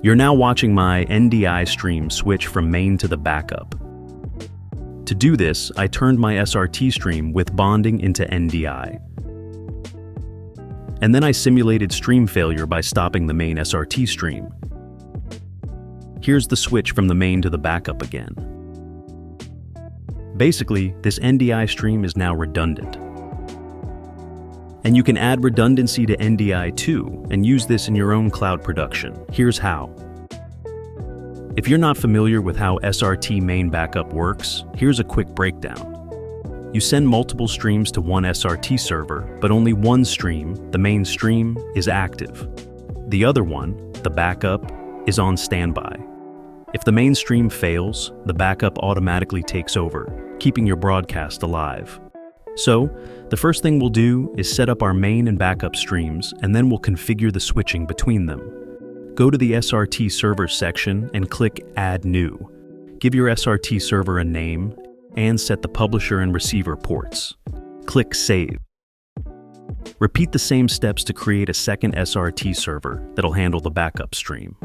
You're now watching my NDI stream switch from main to the backup. To do this, I turned my SRT stream with bonding into NDI. And then I simulated stream failure by stopping the main SRT stream. Here's the switch from the main to the backup again. Basically, this NDI stream is now redundant. And you can add redundancy to NDI too, and use this in your own cloud production. Here's how. If you're not familiar with how SRT main backup works, here's a quick breakdown. You send multiple streams to one SRT server, but only one stream, the main stream, is active. The other one, the backup, is on standby. If the main stream fails, the backup automatically takes over, keeping your broadcast alive. So, the first thing we'll do is set up our main and backup streams, and then we'll configure the switching between them. Go to the SRT server section and click Add New. Give your SRT server a name and set the publisher and receiver ports. Click Save. Repeat the same steps to create a second SRT server that'll handle the backup stream.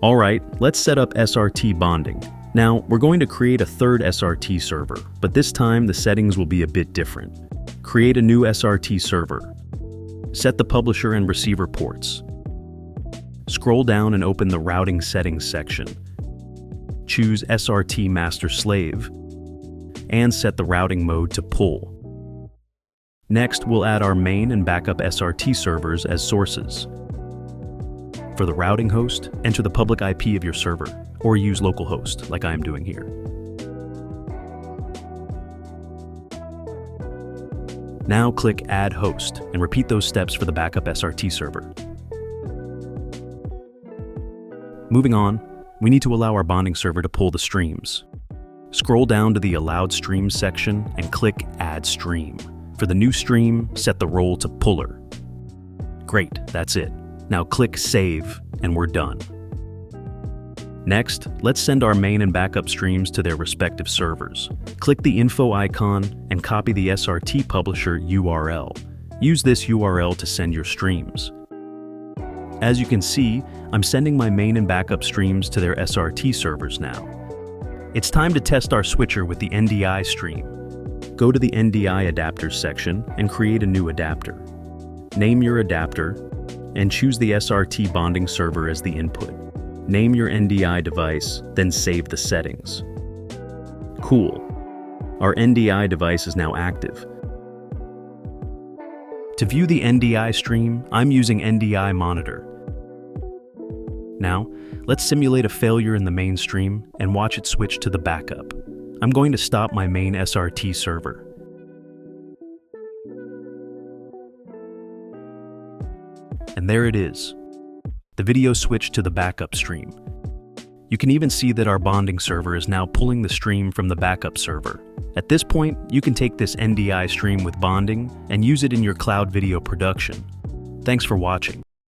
Alright, let's set up SRT Bonding. Now, we're going to create a third SRT server, but this time the settings will be a bit different. Create a new SRT server. Set the publisher and receiver ports. Scroll down and open the Routing Settings section. Choose SRT Master Slave, and set the routing mode to Pull. Next, we'll add our main and backup SRT servers as sources. For the routing host, enter the public IP of your server, or use localhost, like I am doing here. Now click Add Host, and repeat those steps for the backup SRT server. Moving on, we need to allow our bonding server to pull the streams. Scroll down to the Allowed Streams section and click Add Stream. For the new stream, set the role to Puller. Great, that's it. Now click Save, and we're done. Next, let's send our main and backup streams to their respective servers. Click the info icon and copy the SRT publisher URL. Use this URL to send your streams. As you can see, I'm sending my main and backup streams to their SRT servers now. It's time to test our switcher with the NDI stream. Go to the NDI adapters section and create a new adapter. Name your adapter and choose the SRT bonding server as the input. Name your NDI device, then save the settings. Cool. Our NDI device is now active. To view the NDI stream, I'm using NDI Monitor. Now, let's simulate a failure in the main stream and watch it switch to the backup. I'm going to stop my main SRT server. And there it is. The video switched to the backup stream. You can even see that our bonding server is now pulling the stream from the backup server. At this point, you can take this NDI stream with bonding and use it in your cloud video production. Thanks for watching.